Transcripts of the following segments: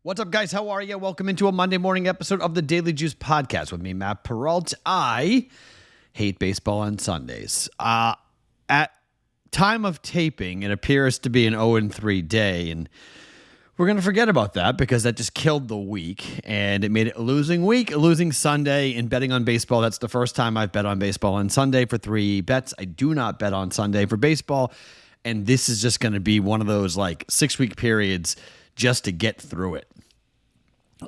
What's up, guys? How are you? Welcome into a Monday morning episode of the Daily Juice Podcast with me, Matt Perrault. I hate baseball on Sundays. At time of taping, it appears to be an 0-3 day, and we're going to forget about that because that just killed the week, and it made it a losing week, a losing Sunday in betting on baseball. That's the first time I've bet on baseball on Sunday for 3 bets. I do not bet on Sunday for baseball, and this is just going to be one of those like 6-week periods just to get through it.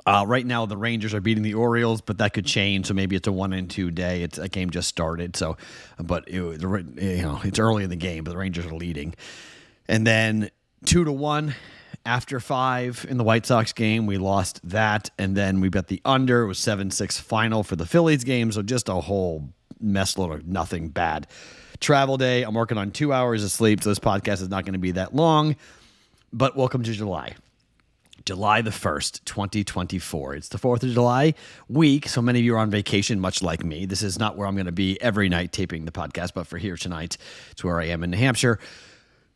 Right now, the Rangers are beating the Orioles, but that could change. So maybe it's a 1-2 day. A game just started. So, but it's early in the game, but the Rangers are leading. And then 2-1 after 5 in the White Sox game. We lost that, and then we bet the under. It was 7-6 final for the Phillies game. So just a whole mess load of nothing bad. Travel day. I'm working on 2 hours of sleep, so this podcast is not going to be that long. But welcome to July. July the 1st, 2024. It's the 4th of July week, so many of you are on vacation, much like me. This is not where I'm going to be every night taping the podcast, but for here tonight, it's where I am in New Hampshire.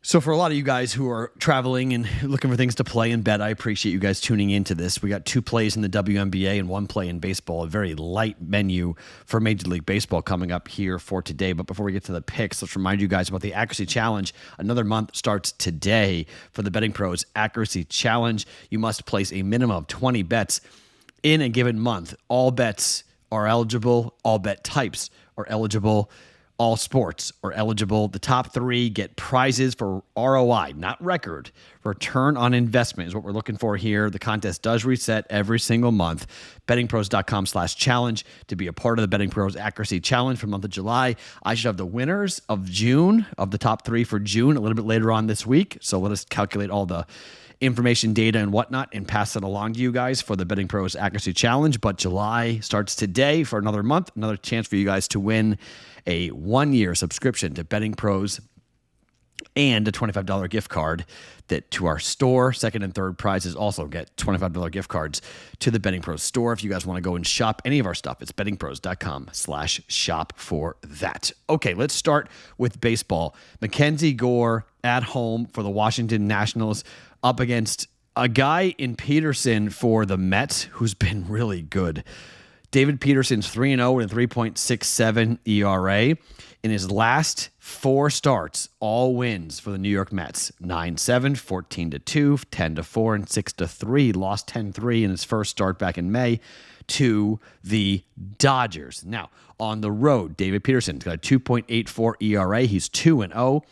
So for a lot of you guys who are traveling and looking for things to play and bet, I appreciate you guys tuning into this. We got 2 plays in the WNBA and 1 play in baseball, a very light menu for Major League Baseball coming up here for today. But before we get to the picks, let's remind you guys about the Accuracy Challenge. Another month starts today for the BettingPros Accuracy Challenge. You must place a minimum of 20 bets in a given month. All bets are eligible. All bet types are eligible. All sports are eligible. The top 3 get prizes for ROI, not record. Return on investment is what we're looking for here. The contest does reset every single month. BettingPros.com/challenge to be a part of the Betting Pros Accuracy Challenge for the month of July. I should have the winners of June, of the top 3 for June, a little bit later on this week. So let us calculate all the information, data, and whatnot, and pass it along to you guys for the Betting Pros Accuracy Challenge. But July starts today for another month, another chance for you guys to win a 1-year subscription to Betting Pros and a $25 gift card that to our store. Second and third prizes also get $25 gift cards to the Betting Pros store. If you guys want to go and shop any of our stuff, it's bettingpros.com/shop for that. Okay, let's start with baseball. Mackenzie Gore at home for the Washington Nationals up against a guy in Peterson for the Mets who's been really good. David Peterson's 3-0 with a 3.67 ERA. In his last 4 starts, all wins for the New York Mets. 9-7, 14-2, 10-4, and 6-3. Lost 10-3 in his first start back in May to the Dodgers. Now, on the road, David Peterson's got a 2.84 ERA. He's 2-0.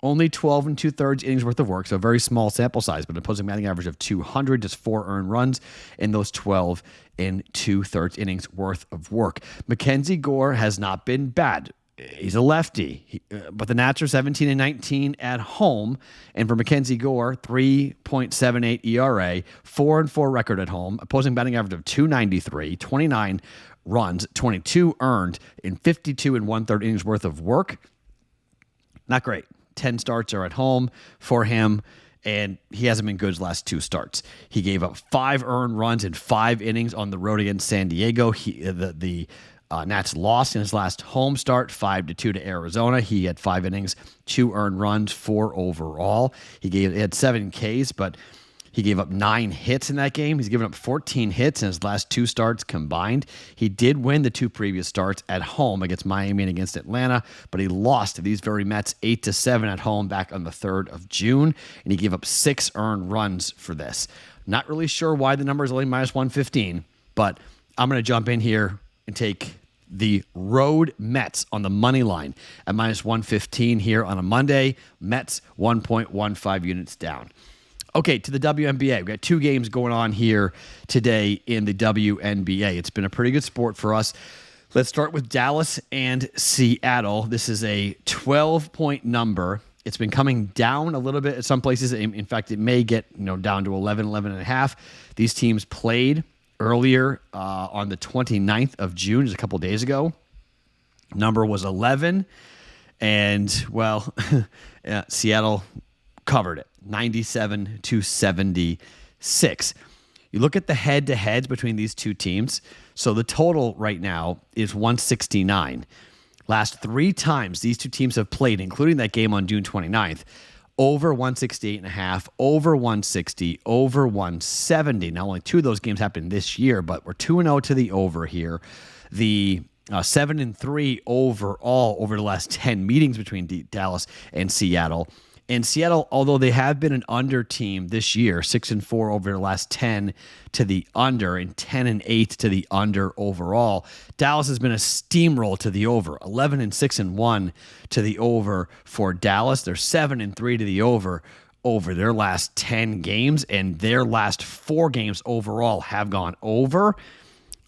Only 12 2/3 innings worth of work, so a very small sample size, but an opposing batting average of 200, just 4 earned runs in those 12 2/3 innings worth of work. Mackenzie Gore has not been bad. He's a lefty, but the Nats are 17-19 at home, and for Mackenzie Gore, 3.78 ERA, 4-4 record at home, opposing batting average of 293, 29 runs, 22 earned in 52 1/3 innings worth of work. Not great. 10 starts are at home for him, and he hasn't been good his last 2 starts. He gave up 5 earned runs in 5 innings on the road against San Diego. The Nats lost in his last home start, 5-2 to Arizona. He had 5 innings, 2 earned runs, 4 overall. He had 7 Ks, but he gave up 9 hits in that game. He's given up 14 hits in his last 2 starts combined. He did win the 2 previous starts at home against Miami and against Atlanta, but he lost to these very Mets 8-7 at home back on the 3rd of June, and he gave up 6 earned runs for this. Not really sure why the number is only -115, but I'm going to jump in here and take the road Mets on the money line at -115 here on a Monday. Mets 1.15 units down. Okay, to the WNBA. We've got 2 games going on here today in the WNBA. It's been a pretty good sport for us. Let's start with Dallas and Seattle. This is a 12-point number. It's been coming down a little bit at some places. In fact, it may get down to 11, 11.5. These teams played earlier on the 29th of June, just a couple days ago. Number was 11, and, well, Seattle covered it, 97-76. You look at the head-to-heads between these 2 teams. So the total right now is 169. Last 3 times these 2 teams have played, including that game on June 29th, over 168.5, over 160, over 170. Now, only 2 of those games happened this year, but we're 2-0 to the over here. The 7-3 overall over the last 10 meetings between Dallas and Seattle. And Seattle, although they have been an under team this year, 6-4 over the last 10 to the under and 10-8 to the under overall, Dallas has been a steamroll to the over, 11-6-1 to the over for Dallas. They're 7-3 to the over their last 10 games, and their last 4 games overall have gone over.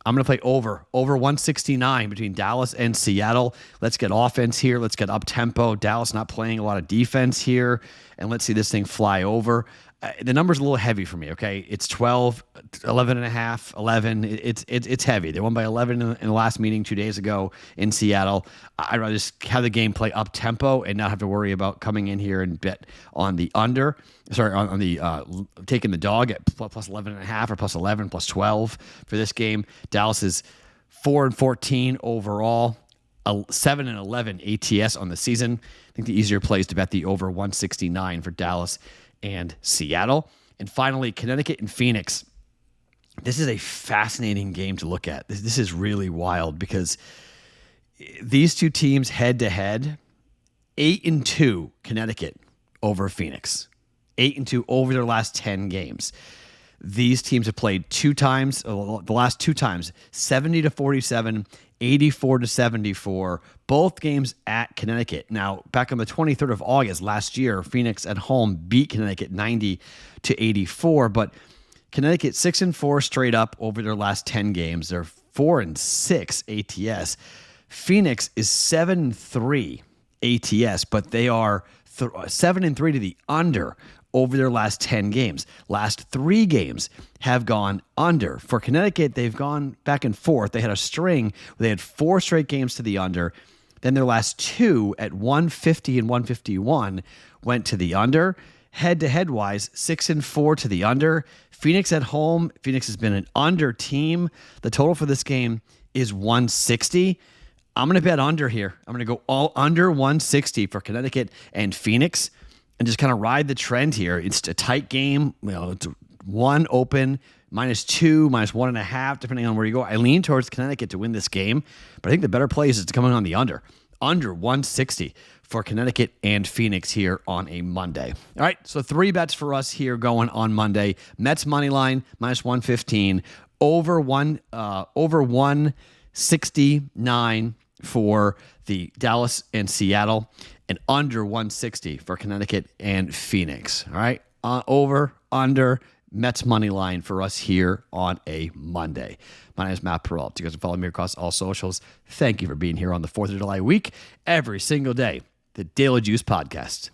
I'm going to play over 169 between Dallas and Seattle. Let's get offense here. Let's get up-tempo. Dallas not playing a lot of defense here. And let's see this thing fly over. The number's a little heavy for me, okay? It's 12, 11.5, 11. It's heavy. They won by 11 in the last meeting 2 days ago in Seattle. I'd rather just have the game play up-tempo and not have to worry about coming in here and bet on the under. Sorry, on the taking the dog at plus 11.5 or plus 11, plus 12 for this game. Dallas is 4-14 overall, 7-11 ATS on the season. I think the easier play is to bet the over 169 for Dallas and Seattle. And finally, Connecticut and Phoenix. This is a fascinating game to look at. This is really wild because these two teams head-to-head, 8-2 Connecticut over Phoenix. 8-2 over their last 10 games. These teams have played 2 times, the last 2 times, 70-47, 84-74, both games at Connecticut. Now, back on the 23rd of August last year, Phoenix at home beat Connecticut 90-84, but Connecticut 6-4 straight up over their last 10 games. They're 4-6 ATS. Phoenix is 7-3 ATS, but they are 7-3 to the under over their last 10 games. Last 3 games have gone under. For Connecticut, they've gone back and forth. They had a string where they had 4 straight games to the under. Then their last 2 at 150 and 151 went to the under. Head-to-head wise, 6-4 to the under. Phoenix at home. Phoenix has been an under team. The total for this game is 160. I'm going to bet under here. I'm going to go all under 160 for Connecticut and Phoenix and just kind of ride the trend here. It's a tight game. It's 1 open, -2, -1.5, depending on where you go. I lean towards Connecticut to win this game, but I think the better play is to come in on the under. Under 160 for Connecticut and Phoenix here on a Monday. All right, so 3 bets for us here going on Monday. Mets money line -115, over 169 for the Dallas and Seattle, and under 160 for Connecticut and Phoenix. All right, over, under, Mets money line for us here on a Monday. My name is Matt Perrault. You guys can follow me across all socials. Thank you for being here on the 4th of July week every single day. The Daily Juice Podcast.